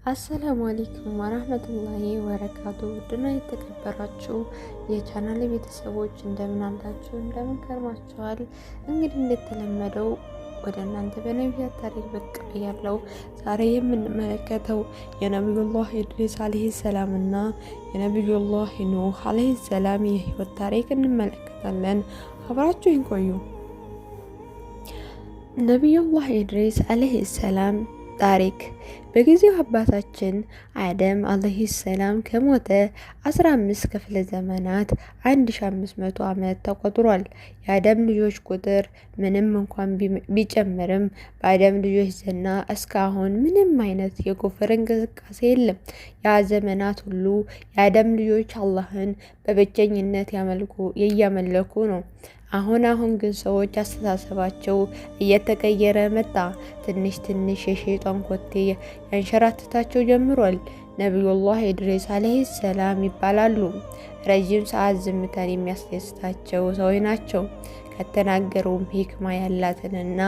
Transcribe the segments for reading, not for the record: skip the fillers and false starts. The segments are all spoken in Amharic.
አሰላሙ አለይኩም ወራህመቱላሂ ወበረካቱ። ውድና የተከበራችሁ የቻናል ቤተሰቦች እንደምን አላችሁ? እንደምን ከርማችኋል? እንግዲህ እንደተለመደው ወደ እናንተ በነቢያት ታሪክ ብቅ ብያለሁ። ዛሬ የምንመለከተው የነቢዩላህ ኢድሪስ አለይሂ ሰላም እና የነቢዩላህ ኑህ አለይሂ ሰላም የህይወት ታሪክ እንመለከታለን። አብራችሁን ቆዩ። ነቢዩላህ ኢድሪስ አለይሂ ሰላም ታሪክ በጊዜው አባታችን አደም አለይሂ ሰላም ከሞተ 15 ክፍለ ዘመናት 1500 ዓመት ተቆጥሯል። የአደም ልጆች ቁጥር ምንም እንኳን ቢጨምርም በአደም ልጆች ዘና እስካሁን ምንም አይነት የኩፍር እንቅስቃሴ የለም። ያ ዘመናት ሁሉ የአደም ልጆች አላህን በብቸኝነት እያመለኩ ነው። አሁን ግን ሰዎች አስተሳሰባቸው እየተቀየረ መጣ። ትንሽ የሸይጣን ኮቴ ያንሸራትታቸው ጀምሯል። ነቢዩላህ ኢድሪስ አለይሂ ሰላም ይባላሉ። ረጅም ሰዓት ዝምታን የሚያስደስታቸው ሰው ናቸው። ከተናገሩም ሂክማ ያላትንና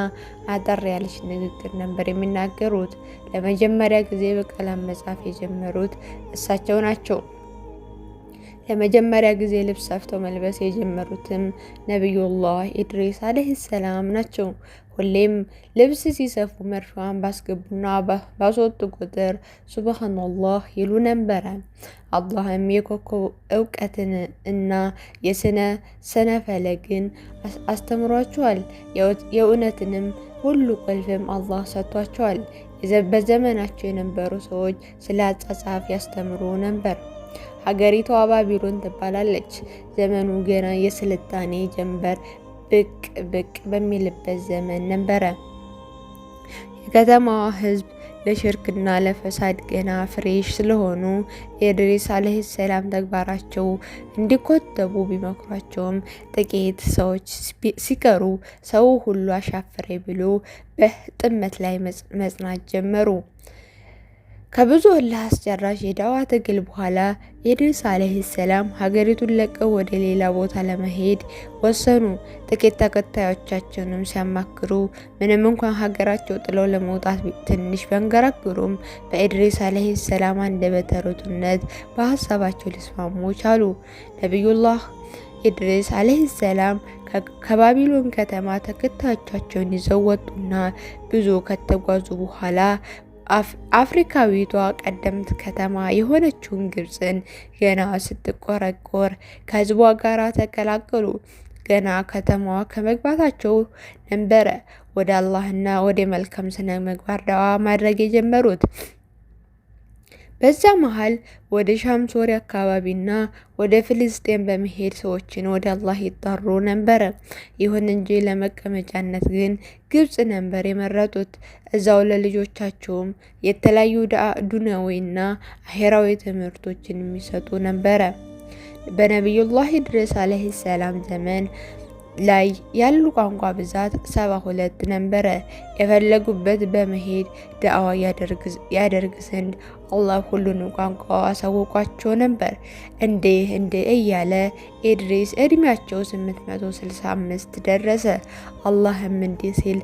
አጠር ያለች ንግግር ነበር የሚናገሩት። ለመጀመሪያ ጊዜ በቀለም መጻፍ የጀመሩት እሳቸው ናቸው። ለመጀመሪያ ጊዜ ልብስ ሰፍተው መልበስ የጀመሩትም ነቢዩላህ ኢድሪስ አለይሂ ሰላም ናቸው። ሁሌም ልብስ ሲሰፉ መርፌዋን ባስገቡና ባስወጡ ቁጥር ሱብሃንአላህ ይሉ ነበረ። አላህም የኮከብ እውቀትን እና የስነ ፈለግን አስተምሯቸዋል። የእውነትንም ሁሉ ቁልፍም አላህ ሰጥቷቸዋል። በዘመናቸው የነበሩ ሰዎች ስለ አጻጻፍ ያስተምሩ ነበር። ሀገሪቷ ባቢሎን ትባላለች። ዘመኑ ገና የስልጣኔ ጀንበር ብቅ በሚልበት ዘመን ነበረ። የከተማዋ ሕዝብ ለሽርክና ለፈሳድ ገና ፍሬሽ ስለሆኑ ኢድሪስ አለይሂ ሰላም ተግባራቸው እንዲቆጠቡ ቢመክሯቸውም ጥቂት ሰዎች ሲቀሩ ሰው ሁሉ አሻፈረ ብሎ በጥመት ላይ መጽናት ጀመሩ። ከብዙ እልህ አስጨራሽ የዳዋ ትግል በኋላ ኢድሪስ አለይሂ ሰላም ሀገሪቱን ለቀው ወደ ሌላ ቦታ ለመሄድ ወሰኑ። ጥቂት ተከታዮቻቸውንም ሲያማክሩ ምንም እንኳን ሀገራቸው ጥለው ለመውጣት ትንሽ ቢያንገራግሩም በኢድሪስ አለይሂ ሰላም አንደበተ ርቱዕነት በሀሳባቸው ሊስማሙ ቻሉ። ነቢዩላህ ኢድሪስ አለይሂ ሰላም ከባቢሎን ከተማ ተከታዮቻቸውን ይዘው ወጡና ብዙ ከተጓዙ በኋላ አፍሪካዊቷ ቀደምት ከተማ የሆነችውን ግብፅን ገና ስትቆረቆር ከህዝቧ ጋር ተቀላቀሉ። ገና ከተማዋ ከመግባታቸው ነበረ ወደ አላህና ወደ መልካም ስነ ምግባር ዳዋ ማድረግ የጀመሩት። በዛ መሃል ወደ ሻም ሶሪያ አካባቢና ወደ ፍልስጤም በመሄድ ሰዎችን ወደ አላህ ይጣሩ ነበረ። ይሁን እንጂ ለመቀመጫነት ግን ግብጽ ነበር የመረጡት። እዛው ለልጆቻቸውም የተለያዩ ዱንያዊና አኺራዊ ትምህርቶችን የሚሰጡ ነበረ። በነቢዩላህ ኢድሪስ አለይሂ ሰላም ዘመን ላይ ያሉ ቋንቋ ብዛት 72 ነበረ። የፈለጉበት በመሄድ ዳዕዋ ያደርግ ዘንድ አላህ ሁሉንም ቋንቋ አሳውቋቸው ነበር። እንዲህ እያለ ኢድሪስ እድሜያቸው 865 ደረሰ። አላህም እንዲህ ሲል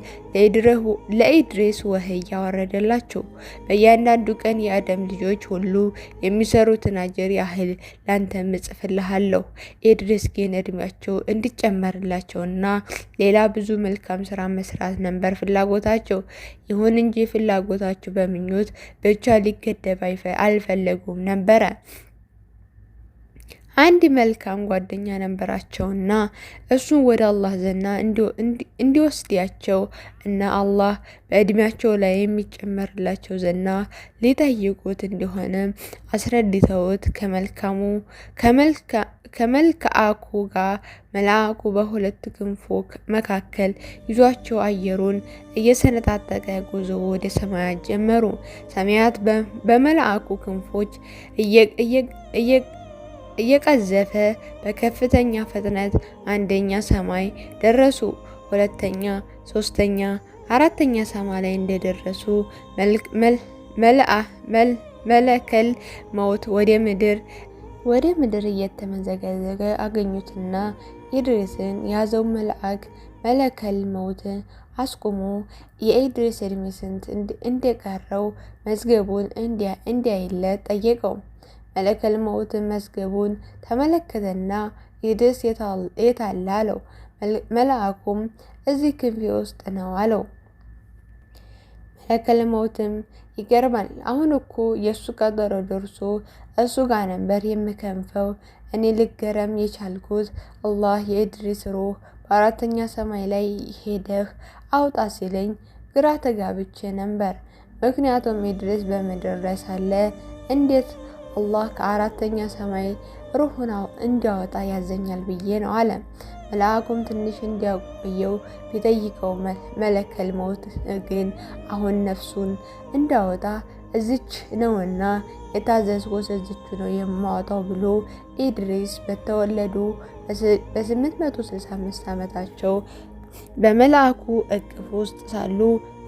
ለኢድሪስ ወህይ ያወረደላቸው፣ በእያንዳንዱ ቀን የአደም ልጆች ሁሉ የሚሰሩትን አጀር ያህል ላንተም እጽፍልሃለሁ። ኢድሪስ ግን እድሜያቸው እንዲጨመርላቸውና ሌላ ብዙ መልካም ስራ መስራት ነበር ፍላጎታቸው። ይሁን እንጂ ፍላጎታቸው በምኞት ብቻ ሊገደብ አልፈለጉም ነበረ። አንድ መልካም ጓደኛ ነበራቸውና እሱን ወደ አላህ ዘና እንዲወስዳቸው እና አላህ በእድሜያቸው ላይ የሚጨመርላቸው ዘና ሊጠይቁት እንደሆነ አስረድተውት ከመልአኩ ጋር መልአኩ በሁለት ክንፉ መካከል ይዟቸው አየሩን እየሰነጣጠቀ ጉዞ ወደ ሰማያት ጀመሩ። ሰማያት በመልአኩ ክንፎች እየቀዘፈ በከፍተኛ ፍጥነት አንደኛ ሰማይ ደረሱ። ሁለተኛ፣ ሶስተኛ፣ አራተኛ ሰማይ ላይ እንደደረሱ መለከል መውት ወደ ምድር እየተመዘገዘገ አገኙትና ኢድሪስን ያዘው መልአክ መለከል መውት አስቁሞ የኢድሪስ እድሜ ስንት እንደቀረው መዝገቡን እንዲያይለት ጠየቀው። መለከል መውትም መዝገቡን ተመለከተና ኢድሪስ የት አለ አለው። መልአኩም እዚህ ክንፌ ውስጥ ነው አለው። መለከል መውትም ይገርማል፣ አሁን እኮ የእሱ ቀጠሮ ደርሶ እሱ ጋር ነበር የምከንፈው። እኔ ልገረም የቻልኩት አላህ የኢድሪስ ሩህ በአራተኛ ሰማይ ላይ ሄደህ አውጣ ሲለኝ ግራ ተጋብቼ ነበር። ምክንያቱም ኢድሪስ በምድር ላይ ሳለ እንዴት አላህ ከአራተኛ ሰማይ ሩህን እንዲያወጣ ያዘኛል ብዬ ነው አለ። መልአኩም ትንሽ እንዲያቆየው ቢጠይቀው መለከል መውት ግን አሁን ነፍሱን እንዳወጣ እዚች ነውና የታዘዝኩት እዚች ነው የማወጣው ብሎ ኢድሪስ በተወለዱ በ865 ዓመታቸው በመልአኩ እቅፍ ውስጥ ሳሉ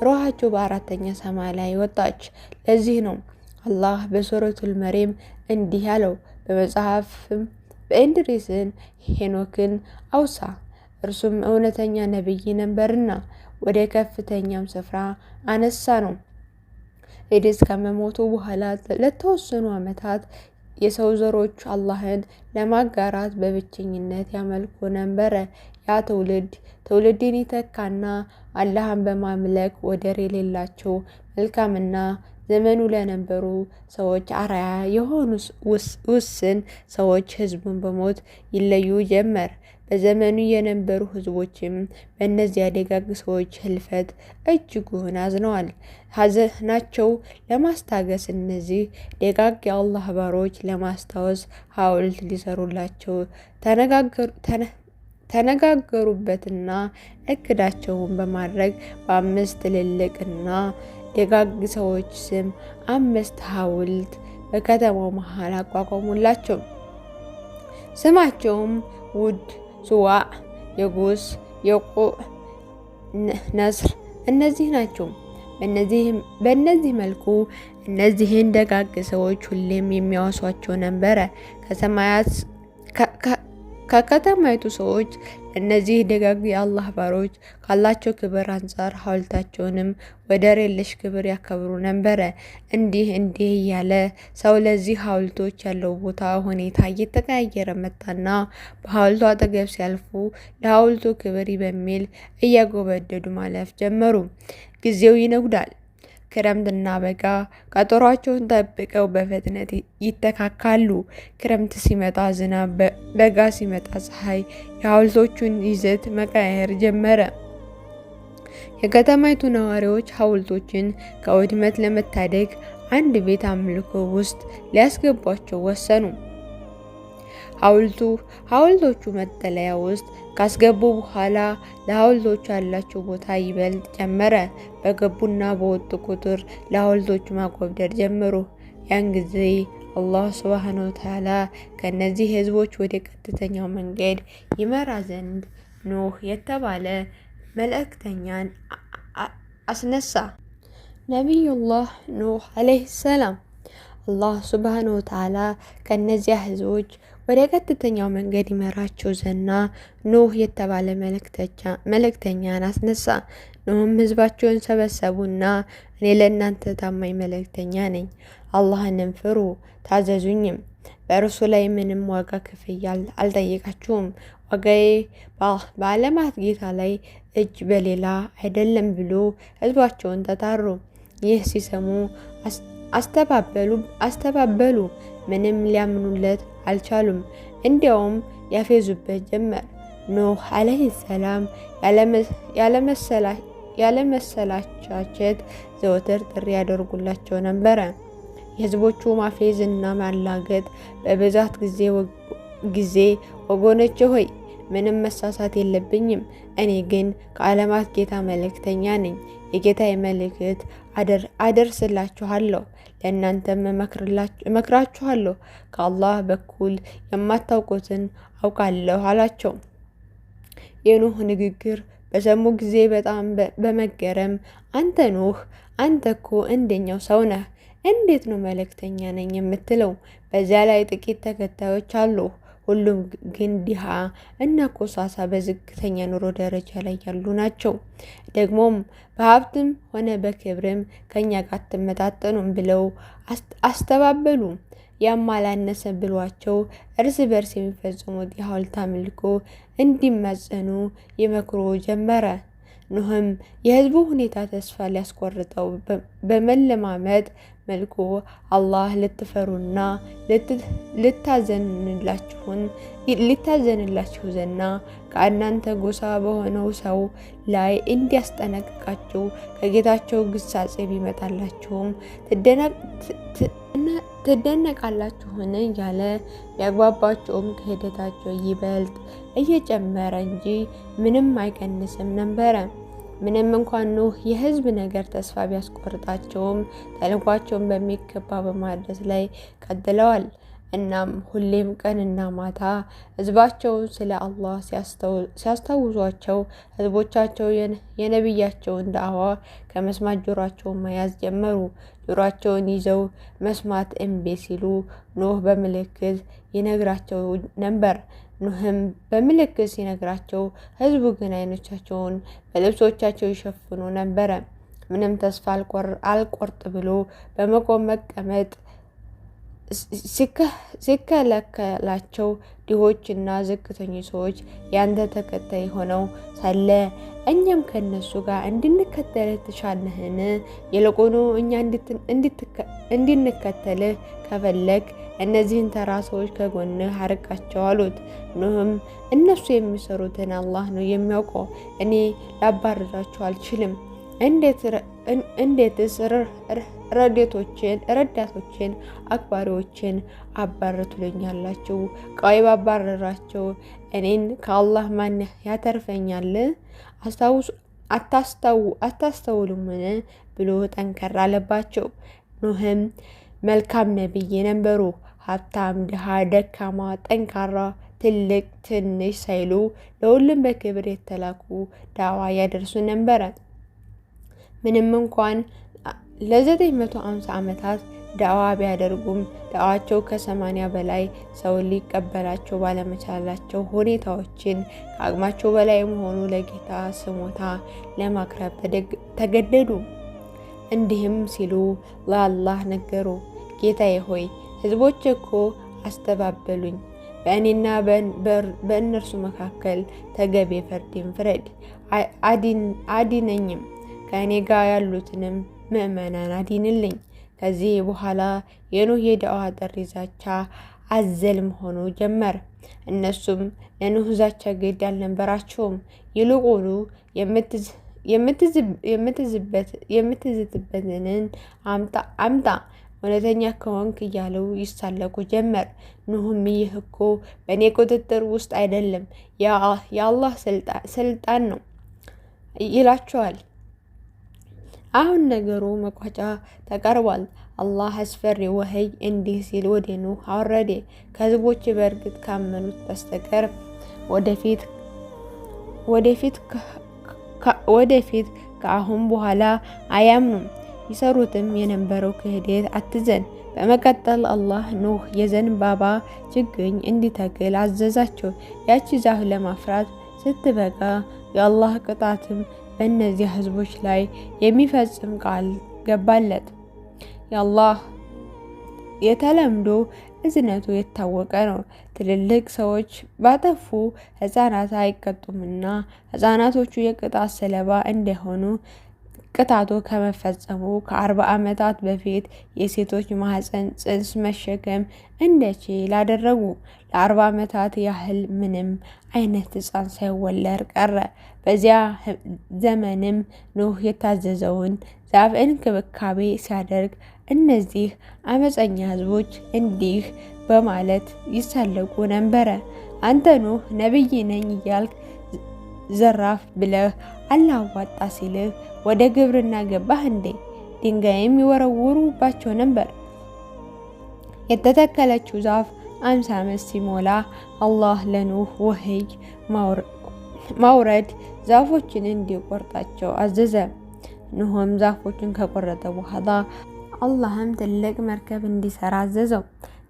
ሩሃቸው በአራተኛ ሰማይ ላይ ወጣች። ለዚህ ነው አላህ በሱረቱል መርየም እንዲህ ያለው፣ በመጽሐፍም በኢድሪስን ሄኖክን አውሳ፣ እርሱም እውነተኛ ነቢይ ነበርና ወደ ከፍተኛም ስፍራ አነሳ ነው። ኢድሪስ ከመሞቱ በኋላ ለተወሰኑ ዓመታት የሰው ዘሮች አላህን ለማጋራት በብቸኝነት ያመልኩ ነበረ። ያ ትውልድን ይተካና አላህን በማምለክ ወደር የሌላቸው መልካምና ዘመኑ ለነበሩ ሰዎች አርአያ የሆኑ ውስን ሰዎች ህዝቡን በሞት ይለዩ ጀመር። በዘመኑ የነበሩ ህዝቦችም በእነዚያ ደጋግ ሰዎች ህልፈት እጅጉን አዝነዋል። ሐዘናቸው ለማስታገስ እነዚህ ደጋግ የአላህ ባሮች ለማስታወስ ሐውልት ሊሰሩላቸው ተነጋገሩበትና እቅዳቸውን በማድረግ በ5 ትልልቅና ደጋግ ሰዎች ስም 5 ሐውልት በከተማው መሃል አቋቋሙላቸው። ስማቸውም ውድ፣ ሱዋዕ፣ የጉስ፣ የቁዕ፣ ነስር እነዚህ ናቸው። በእነዚህ መልኩ እነዚህን ደጋግ ሰዎች ሁሌም የሚያወሷቸው ነበረ። ከከተማይቱ ሰዎች እነዚህ ደጋግ የአላህ ባሮች ካላቸው ክብር አንጻር ሐውልታቸውንም ወደር የለሽ ክብር ያከብሩ ነበረ። እንዲህ እያለ ሰው ለዚህ ሐውልቶች ያለው ቦታ ሁኔታ እየተቀያየረ መጣና በሐውልቱ አጠገብ ሲያልፉ ለሐውልቱ ክብር በሚል እያጎበደዱ ማለፍ ጀመሩ። ጊዜው ይነጉዳል። ክረምትና በጋ ቀጠሯቸውን ጠብቀው በፍጥነት ይተካካሉ። ክረምት ሲመጣ ዝናብ፣ በጋ ሲመጣ ፀሐይ የሐውልቶቹን ይዘት መቀያየር ጀመረ። የከተማይቱ ነዋሪዎች ሐውልቶችን ከውድመት ለመታደግ አንድ ቤት አምልኮ ውስጥ ሊያስገቧቸው ወሰኑ። ሐውልቶቹ መጠለያ ውስጥ ካስገቡ በኋላ ለሐውልቶቹ ያላቸው ቦታ ይበልጥ ጨመረ። በገቡና በወጡ ቁጥር ለሐውልቶቹ ማጎብደድ ጀመሩ። ያን ጊዜ አላህ ሱብሓነሁ ወተዓላ ከነዚህ ህዝቦች ወደ ቀጥተኛው መንገድ ይመራ ዘንድ ኑህ የተባለ መልእክተኛን አስነሳ። ነቢዩላህ ኑህ ዓለይሂ ሰላም አላህ ሱብሓነሁ ወተዓላ ከነዚያ ህዝቦች ወደ ቀጥተኛው መንገድ ይመራቸው ዘና ኑህ የተባለ መልእክተኛን አስነሳ። ኑህም ህዝባቸውን ሰበሰቡና እኔ ለእናንተ ታማኝ መልእክተኛ ነኝ፣ አላህንም ፍሩ ታዘዙኝም፣ በእርሱ ላይ ምንም ዋጋ ክፍያ አልጠየቃችሁም፣ ዋጋዬ በዓለማት ጌታ ላይ እጅ በሌላ አይደለም ብሎ ህዝባቸውን ተጣሩ። ይህ ሲሰሙ አስተባበሉ፣ ምንም ሊያምኑለት አልቻሉም። እንዲያውም ያፌዙበት ጀመር። ኑህ ዓለይሂ ሰላም ያለመሰላቸት ዘወትር ጥሪ ያደርጉላቸው ነበረ። የህዝቦቹ ማፌዝ እና ማላገጥ በብዛት ጊዜ ወገኖቼ ሆይ ምንም መሳሳት የለብኝም፣ እኔ ግን ከዓለማት ጌታ መልእክተኛ ነኝ። የጌታዬ መልእክት አደርስላችኋለሁ፣ ለእናንተም እመክራችኋለሁ። ከአላህ በኩል የማታውቁትን አውቃለሁ አላቸው። የኑህ ንግግር በሰሙ ጊዜ በጣም በመገረም አንተ ኑህ፣ አንተ እኮ እንደኛው ሰው ነህ፣ እንዴት ነው መልእክተኛ ነኝ የምትለው? በዚያ ላይ ጥቂት ተከታዮች አሉ። ሁሉም ግን ድሃ እና ኮሳሳ በዝቅተኛ ኑሮ ደረጃ ላይ ያሉ ናቸው። ደግሞም በሀብትም ሆነ በክብርም ከኛ ጋር አትመጣጠኑም ብለው አስተባበሉ። ያም አላነሰ ብሏቸው እርስ በርስ የሚፈጽሙት የሐውልት አምልኮ እንዲማጸኑ ይመክሩ ጀመረ። ኑህም የህዝቡ ሁኔታ ተስፋ ሊያስቆርጠው በመለማመጥ መልኩ አላህ ልትፈሩና ሊታዘንላችሁ ዘና ከእናንተ ጎሳ በሆነው ሰው ላይ እንዲያስጠነቅቃችሁ ከጌታቸው ግሳጼ ቢመጣላችሁም ትደነቃላችሁን እያለ ቢያግባባቸውም ክህደታቸው ይበልጥ እየጨመረ እንጂ ምንም አይቀንስም ነበረ። ምንም እንኳን ኑህ የህዝብ ነገር ተስፋ ቢያስቆርጣቸውም ተልኳቸውን በሚገባ በማድረስ ላይ ቀጥለዋል። እናም ሁሌም ቀንና ማታ ህዝባቸውን ስለ አላህ ሲያስታውሷቸው ህዝቦቻቸው የነቢያቸውን ዳዕዋ ከመስማት ጆሯቸውን መያዝ ጀመሩ። ጆሯቸውን ይዘው መስማት እምቢ ሲሉ ኑህ በምልክት ይነግራቸው ነበር። ኑህም በምልክት ሲነግራቸው ህዝቡ ግን አይኖቻቸውን በልብሶቻቸው ይሸፍኑ ነበረ። ምንም ተስፋ አልቆርጥ ብሎ በመቆም መቀመጥ ሲከለከላቸው ድሆችና ዝቅተኞች ሰዎች ያንተ ተከታይ ሆነው ሳለ እኛም ከነሱ ጋር እንድንከተልህ ትሻለህን? ይልቁኑ እኛ እንድንከተልህ ከፈለግ እነዚህን ተራ ሰዎች ከጎንህ አርቃቸው አሉት። ኑህም እነሱ የሚሰሩትን አላህ ነው የሚያውቀው፣ እኔ ላባርራቸው አልችልም። እንዴትስ ረዳቶችን አክባሪዎችን አባርቱልኛላችሁ? ቆይ ባባረራቸው እኔን ከአላህ ማን ያተርፈኛል? አታስተውሉምን? ብሎ ጠንከር አለባቸው። ኑህም መልካም ነቢይ ነበሩ። ሀብታም፣ ድሃ፣ ደካማ፣ ጠንካራ፣ ትልቅ፣ ትንሽ ሳይሉ ለሁሉም በክብር የተላኩ ዳዋ ያደርሱ ነበረ። ምንም እንኳን ለ950 ዓመታት ዳዋ ቢያደርጉም ዳዋቸው ከ80 በላይ ሰው ሊቀበላቸው ባለመቻላቸው ሁኔታዎችን ከአቅማቸው በላይ መሆኑ ለጌታ ስሞታ ለማቅረብ ተገደዱ። እንዲህም ሲሉ ለአላህ ነገሩ፣ ጌታዬ ሆይ ህዝቦች እኮ አስተባበሉኝ። በእኔና በእነርሱ መካከል ተገቢ ፍርድን ፍረድ፣ አድነኝም። ከእኔ ጋር ያሉትንም ምዕመናን አድንልኝ። ከዚህ በኋላ የኑህ የዳዋ ጥሪ ዛቻ አዘል መሆኑ ጀመር። እነሱም ለኑህ ዛቻ ግድ አልነበራቸውም። ይልቁኑ የምትዝትበትን አምጣ እውነተኛ ከሆንክ እያለው ይሳለቁ ጀመር። ኑህም ይህ እኮ በእኔ ቁጥጥር ውስጥ አይደለም፣ የአላህ ስልጣን ነው ይላቸዋል። አሁን ነገሩ መቋጫ ተቀርቧል። አላህ አስፈሪ ወህይ እንዲህ ሲል ወደ ኑህ አወረደ። ከህዝቦች በእርግጥ ካመኑት በስተቀር ወደፊት ከአሁን በኋላ አያምኑም። ይሰሩትም የነበረው ክህደት አትዘን። በመቀጠል አላህ ኑህ የዘንባባ ችግኝ እንዲተክል አዘዛቸው። ያቺ ዛፍ ለማፍራት ስትበቃ የአላህ ቅጣትም በእነዚህ ህዝቦች ላይ የሚፈጽም ቃል ገባለት። የአላህ የተለምዶ እዝነቱ የታወቀ ነው። ትልልቅ ሰዎች ባጠፉ ህፃናት አይቀጡምና ህፃናቶቹ የቅጣት ሰለባ እንደሆኑ ቅጣቱ ከመፈጸሙ ከ40 ዓመታት በፊት የሴቶች ማህፀን ጽንስ መሸከም እንደችል አደረጉ። ለ40 ዓመታት ያህል ምንም አይነት ህፃን ሳይወለድ ቀረ። በዚያ ዘመንም ኑህ የታዘዘውን ዛፍ እንክብካቤ ሲያደርግ እነዚህ አመፀኛ ህዝቦች እንዲህ በማለት ይሳለቁ ነበረ። አንተ ኑህ ነብይ ነኝ እያልክ ዘራፍ ብለህ አላዋጣ ሲልህ ወደ ግብርና ገባህ እንዴ? ድንጋይም ይወረውሩባቸው ነበር። የተተከለችው ዛፍ 50 ዓመት ሲሞላ አላህ ለኑህ ወህይ ማውረድ ዛፎችን እንዲቆርጣቸው አዘዘ። ኑህም ዛፎችን ከቆረጠ በኋላ አላህም ትልቅ መርከብ እንዲሰራ አዘዘው።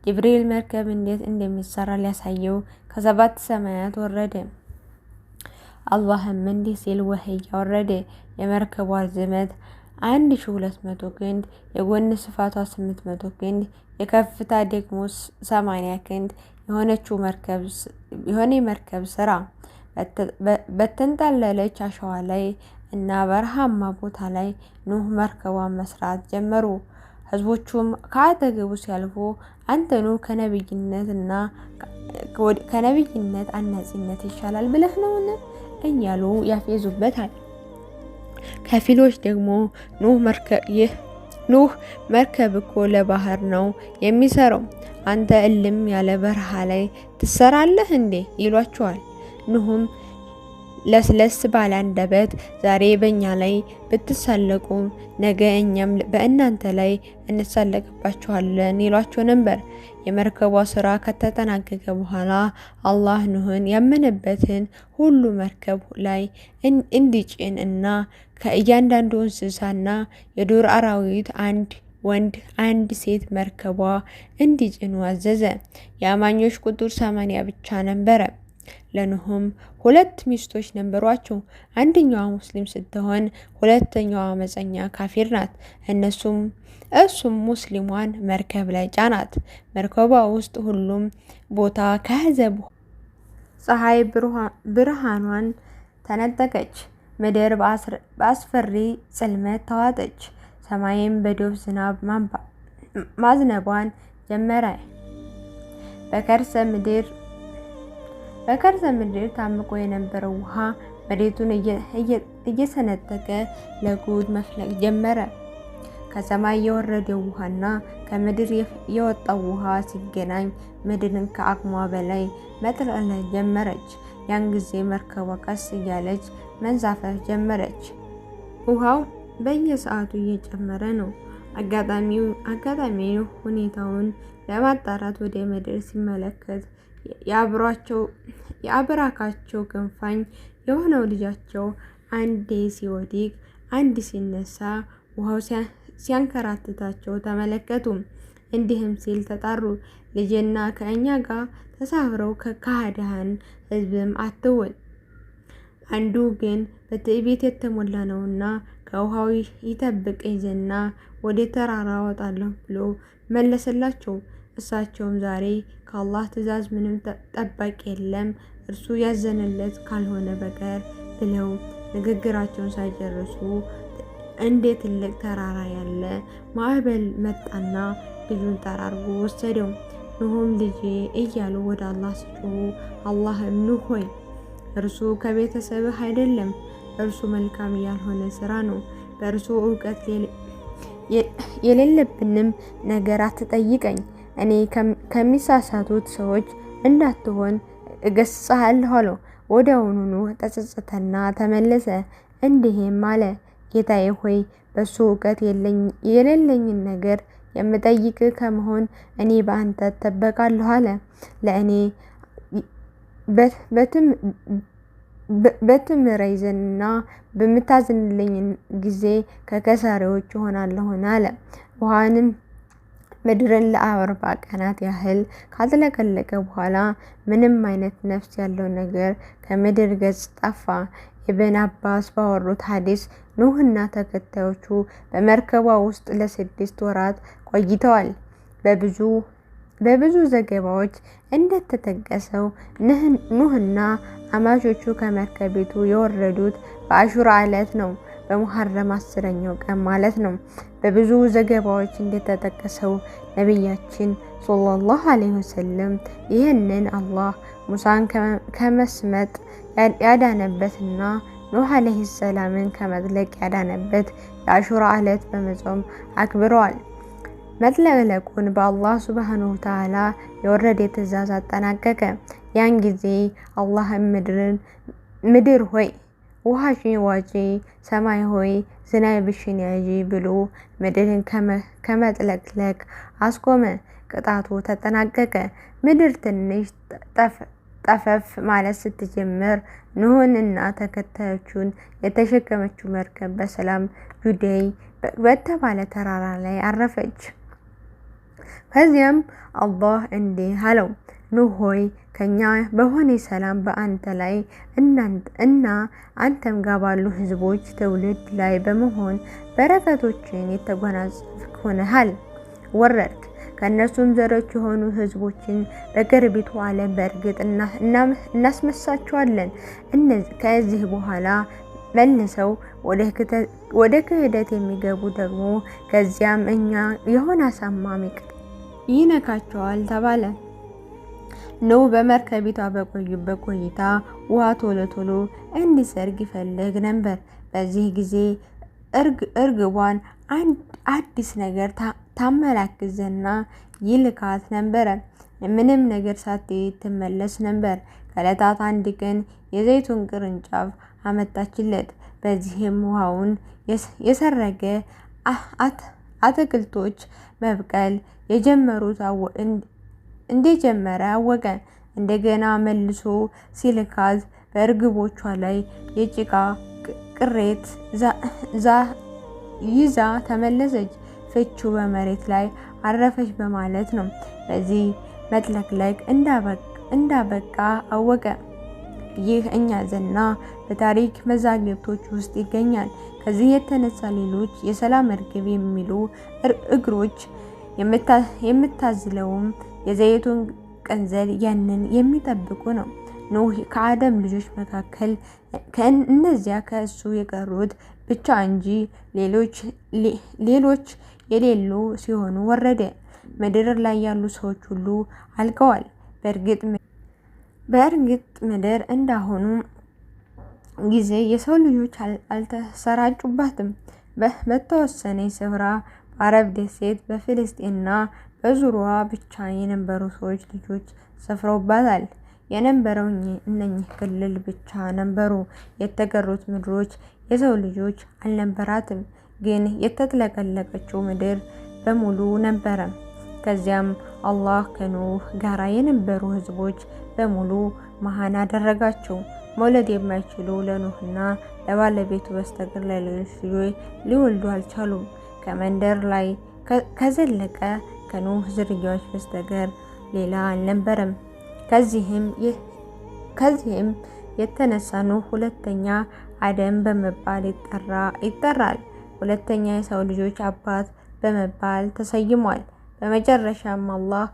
ጅብሪል መርከብ እንዴት እንደሚሰራ ሊያሳየው ከ7 ሰማያት ወረደ። አላህም እንዲህ ሲል ወህይ ያወረደ። የመርከቧ ርዝመት 1200 ክንድ፣ የጎን ስፋቷ 800 ክንድ፣ የከፍታ ደግሞ 80 ክንድ የሆነ መርከብ ስራ። በተንጣለለች አሸዋ ላይ እና በረሃማ ቦታ ላይ ኑህ መርከቧን መስራት ጀመሩ። ህዝቦቹም ከአጠገቡ ሲያልፉ አንተ ኑህ ከነቢይነት አናጺነት ይሻላል ብለህ ነውን? እያሉ ያፌዙበታል። ከፊሎች ደግሞ ኑህ መርከብ እኮ ለባህር ነው የሚሰራው፣ አንተ እልም ያለ በረሃ ላይ ትሰራለህ እንዴ? ይሏቸዋል። ኑህም ለስለስ ባለ አንደበት ዛሬ በእኛ ላይ ብትሳለቁ ነገ እኛም በእናንተ ላይ እንሳለቅባችኋለን ይሏቸው ነበር። የመርከቧ ስራ ከተጠናቀቀ በኋላ አላህ ኑህን ያመነበትን ሁሉ መርከብ ላይ እንዲጭን እና ከእያንዳንዱ እንስሳና የዱር አራዊት አንድ ወንድ አንድ ሴት መርከቧ እንዲጭኑ አዘዘ። የአማኞች ቁጥር 80 ብቻ ነበረ። ለኑህም 2 ሚስቶች ነበሯቸው። አንደኛዋ ሙስሊም ስትሆን ሁለተኛዋ አመፀኛ ካፊር ናት። እሱም ሙስሊሟን መርከብ ላይ ጫናት። መርከቧ ውስጥ ሁሉም ቦታ ከያዘ ፀሐይ ብርሃኗን ተነጠቀች። ምድር በአስፈሪ ጽልመት ተዋጠች። ሰማይም በዶፍ ዝናብ ማዝነቧን ጀመረ። በከርሰ ምድር ታምቆ የነበረው ውሃ መሬቱን እየሰነጠቀ ለጉድ መፍለቅ ጀመረ። ከሰማይ የወረደው ውሃና ከምድር የወጣው ውሃ ሲገናኝ ምድርን ከአቅሟ በላይ መጥለቅለቅ ጀመረች። ያን ጊዜ መርከቧ ቀስ እያለች መንሳፈፍ ጀመረች። ውሃው በየሰዓቱ እየጨመረ ነው። አጋጣሚው ሁኔታውን ለማጣራት ወደ ምድር ሲመለከት የአብራካቸው ክንፋኝ የሆነው ልጃቸው አንዴ ሲወድቅ አንዴ ሲነሳ ውሃው ሲያንከራትታቸው ተመለከቱ። እንዲህም ሲል ተጣሩ፣ ልጄና ከእኛ ጋር ተሳፍረው ከሃዲያን ሕዝብም አትሁን። አንዱ ግን በትዕቢት የተሞላ ነውና ከውሃው ይጠብቀኝ ዘንድ ወደ ተራራ እወጣለሁ ብሎ መለሰላቸው። እሳቸውም ዛሬ ከአላህ ትእዛዝ ምንም ጠባቂ የለም እርሱ ያዘነለት ካልሆነ በቀር ብለው ንግግራቸውን ሳይጨርሱ እንደ ትልቅ ተራራ ያለ ማዕበል መጣና ልጁን ጠራርጎ ወሰደው። ኑህም ልጄ እያሉ ወደ አላህ ሲጮሁ አላህም ኑህ ሆይ እርሱ ከቤተሰብህ አይደለም፣ እርሱ መልካም ያልሆነ ስራ ነው። በእርሱ እውቀት የሌለብንም ነገር አትጠይቀኝ። እኔ ከሚሳሳቱት ሰዎች እንዳትሆን እገስጽሃለሁ አለው። ወዲያውኑ ተጸጸተና ተመለሰ። እንዲህም አለ፣ ጌታዬ ሆይ በሱ እውቀት የሌለኝን ነገር የምጠይቅ ከመሆን እኔ በአንተ እጠበቃለሁ አለ። ለእኔ በትምረይዘንና በምታዝንልኝ ጊዜ ከከሳሪዎች እሆናለሁና አለ። ውሃንም ምድርን ለ40 ቀናት ያህል ካጥለቀለቀ በኋላ ምንም አይነት ነፍስ ያለው ነገር ከምድር ገጽ ጠፋ። ኢብን አባስ ባወሩት ሐዲስ ኑህና ተከታዮቹ በመርከቧ ውስጥ ለ6 ወራት ቆይተዋል። በብዙ ዘገባዎች እንደተጠቀሰው ኑህና አማቾቹ ከመርከቢቱ የወረዱት በአሹራ ዕለት ነው፣ በሙሐረም 10ኛው ቀን ማለት ነው። በብዙ ዘገባዎች እንደተጠቀሰው ነቢያችን ሰለላሁ ዐለይሂ ወሰለም ይህንን አላህ ሙሳን ከመስመጥ ያዳነበትና ኑህ ዐለይሂ ሰላምን ከመጥለቅ ያዳነበት የአሹራ ዕለት በመጾም አክብረዋል። መጥለቅለቁን በአላህ ሱብሓነሁ ወተዓላ የወረደ ትእዛዝ አጠናቀቀ። ያን ጊዜ አላህም ምድር ሆይ ውሃሽን ዋጪ፣ ሰማይ ሆይ ዝናብሽን ያዢ ብሎ ምድርን ከመጥለቅለቅ አስቆመ። ቅጣቱ ተጠናቀቀ። ምድር ትንሽ ጠፈፍ ማለት ስትጀምር ኑህን እና ተከታዮቹን የተሸከመችው መርከብ በሰላም ጁዴይ በተባለ ተራራ ላይ አረፈች። ከዚያም አላህ እንዲህ አለው፣ ኑህ ሆይ ከኛ በሆነ ሰላም በአንተ ላይ እና አንተም ጋር ባሉ ህዝቦች ትውልድ ላይ በመሆን በረከቶችን የተጎናጸፍክ ሆነሃል። ወረድክ ከእነርሱም ዘሮች የሆኑ ህዝቦችን በቅርቢቱ ዓለም በእርግጥ እናስመሳቸዋለን። ከዚህ በኋላ መልሰው ወደ ክህደት የሚገቡ ደግሞ ከዚያም እኛ የሆነ አሳማሚ ቅጣት ይነካቸዋል ተባለ። ኖህ በመርከቢቷ በቆዩበት ቆይታ ውሃ ቶሎ ቶሎ እንዲሰርግ ይፈልግ ነበር። በዚህ ጊዜ እርግቧን አዲስ ነገር ታመላክዘና ይልካት ነበረ። ምንም ነገር ሳትሄድ ትመለስ ነበር። ከዕለታት አንድ ቀን የዘይቱን ቅርንጫፍ አመጣችለት። በዚህም ውሃውን የሰረገ አትክልቶች መብቀል እንደጀመረ አወቀ። እንደገና መልሶ ሲልካት በእርግቦቿ ላይ የጭቃ ቅሬት ይዛ ተመለሰች። ፍቹ በመሬት ላይ አረፈች በማለት ነው። በዚህ መጥለቅለቅ እንዳበቃ አወቀ። ይህ እኛ ዘና በታሪክ መዛግብቶች ውስጥ ይገኛል። ከዚህ የተነሳ ሌሎች የሰላም እርግብ የሚሉ እግሮች የምታዝለውም የዘይቱን ቀንዘል ያንን የሚጠብቁ ነው። ኖህ ከአደም ልጆች መካከል ከእነዚያ ከእሱ የቀሩት ብቻ እንጂ ሌሎች የሌሉ ሲሆኑ ወረደ። ምድር ላይ ያሉ ሰዎች ሁሉ አልቀዋል። በእርግጥ ምድር እንዳሁኑ ጊዜ የሰው ልጆች አልተሰራጩባትም። በተወሰነ ስፍራ በአረብ ደሴት በፍልስጤንና በዙሪያዋ ብቻ የነበሩ ሰዎች ልጆች ሰፍረውባታል። የነበረው እነኚህ ክልል ብቻ ነበሩ። የተቀሩት ምድሮች የሰው ልጆች አልነበራትም። ግን የተጥለቀለቀችው ምድር በሙሉ ነበረ። ከዚያም አላህ ከኖህ ጋራ የነበሩ ህዝቦች በሙሉ መሃን አደረጋቸው። መውለድ የማይችሉ ለኖህና ለባለቤቱ በስተቀር ለሌሎች ልጆች ሊወልዱ አልቻሉም። ከመንደር ላይ ከዘለቀ ከኖህ ዝርያዎች በስተቀር ሌላ አልነበረም። ከዚህም የተነሳ ኖህ ሁለተኛ አደም በመባል ይጠራል። ሁለተኛ የሰው ልጆች አባት በመባል ተሰይሟል። በመጨረሻም አላህ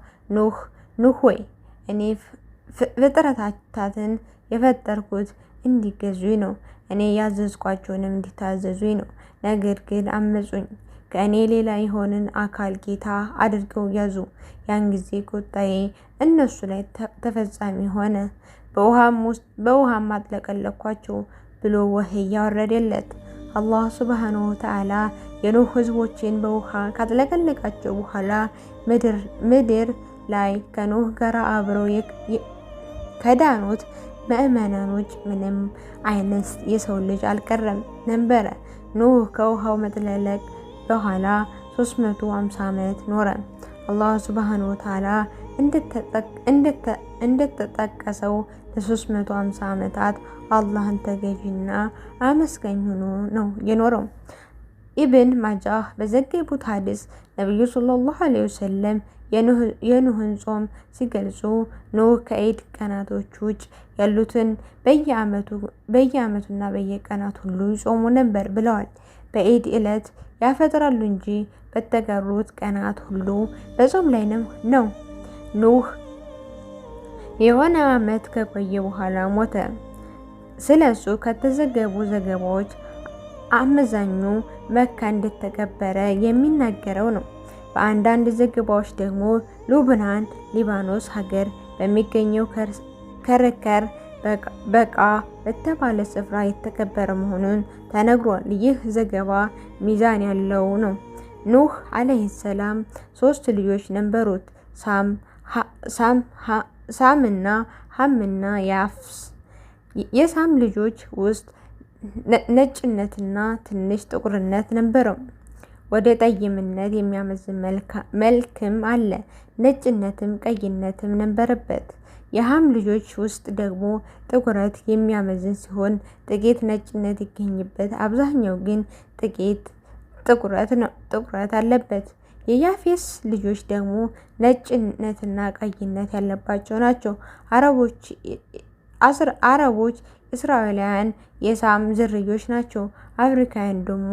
ኑህ ሆይ እኔ ፍጥረታትን የፈጠርኩት እንዲገዙኝ ነው፣ እኔ ያዘዝኳቸውንም እንዲታዘዙኝ ነው። ነገር ግን አመፁኝ፣ ከእኔ ሌላ የሆንን አካል ጌታ አድርገው ያዙ። ያን ጊዜ ቁጣዬ እነሱ ላይ ተፈጻሚ ሆነ፣ በውሃም አጥለቀለኳቸው ብሎ ወህይ ያወረደለት። አላህ ሱብሃነሁ ወተዓላ የኖህ ህዝቦችን በውሃ ካጥለቀለቃቸው በኋላ ምድር ላይ ከኖህ ጋር አብረው ከዳኑት ምዕመናኖች ምንም አይነት የሰው ልጅ አልቀረም ነበረ። ኖህ ከውሃው መጥለቅለቅ በኋላ 350 ዓመት ኖረ። አላህ ሱብሃነሁ ወተዓላ እንደተጠቀሰው ለ350 ዓመታት አላህን ተገዥና አመስጋኝ ሆኖ ነው የኖረው። ኢብን ማጃህ በዘገቡት ሐዲስ ነብዩ ሰለላሁ ዐለይሂ ወሰለም የኖህን ጾም ሲገልጹ ኖህ ከዒድ ቀናቶች ውጭ ያሉትን በየዓመቱና በየቀናት ሁሉ ይጾሙ ነበር ብለዋል። በዒድ ዕለት ያፈጥራሉ እንጂ በተቀሩት ቀናት ሁሉ በጾም ላይ ነው። ኖህ የሆነ ዓመት ከቆየ በኋላ ሞተ። ስለሱ ከተዘገቡ ዘገባዎች አመዛኙ መካ እንደተቀበረ የሚናገረው ነው። በአንዳንድ ዘገባዎች ደግሞ ሉብናን ሊባኖስ ሀገር በሚገኘው ከርከር በቃ በተባለ ስፍራ የተቀበረ መሆኑን ተነግሯል። ይህ ዘገባ ሚዛን ያለው ነው። ኑህ አለይሂ ሰላም 3 ልጆች ነበሩት፣ ሳምና ሐምና ያፍስ። የሳም ልጆች ውስጥ ነጭነትና ትንሽ ጥቁርነት ነበረው። ወደ ጠይምነት የሚያመዝን መልክም አለ። ነጭነትም ቀይነትም ነበረበት። የሐም ልጆች ውስጥ ደግሞ ጥቁረት የሚያመዝን ሲሆን ጥቂት ነጭነት ይገኝበት፣ አብዛኛው ግን ጥቂት ጥቁረት አለበት። የያፌስ ልጆች ደግሞ ነጭነትና ቀይነት ያለባቸው ናቸው። አረቦች እስራኤላውያን የሳም ዝርዮች ናቸው። አፍሪካውያን ደግሞ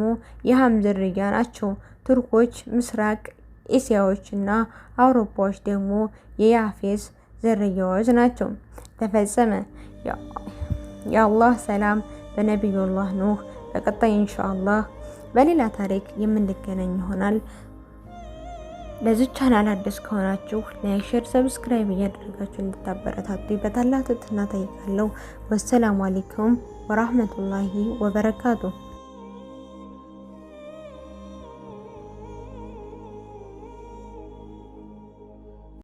የሃም ዝርያ ናቸው። ቱርኮች ምስራቅ ኤስያዎችና አውሮፓዎች ደግሞ የያፌስ ዝርያዎች ናቸው። ተፈጸመ። የአላህ ሰላም በነቢዩላህ ኑህ። በቀጣይ ኢንሻአላህ በሌላ ታሪክ የምንገናኝ ይሆናል። ለዚህ ቻናል አዲስ ከሆናችሁ ላይክ፣ ሼር፣ ሰብስክራይብ እያደረጋችሁ እንድታበረታቱ በታላቅ ትህትና እጠይቃለሁ። ወሰላሙ አለይኩም ወራህመቱላሂ ወበረካቱ።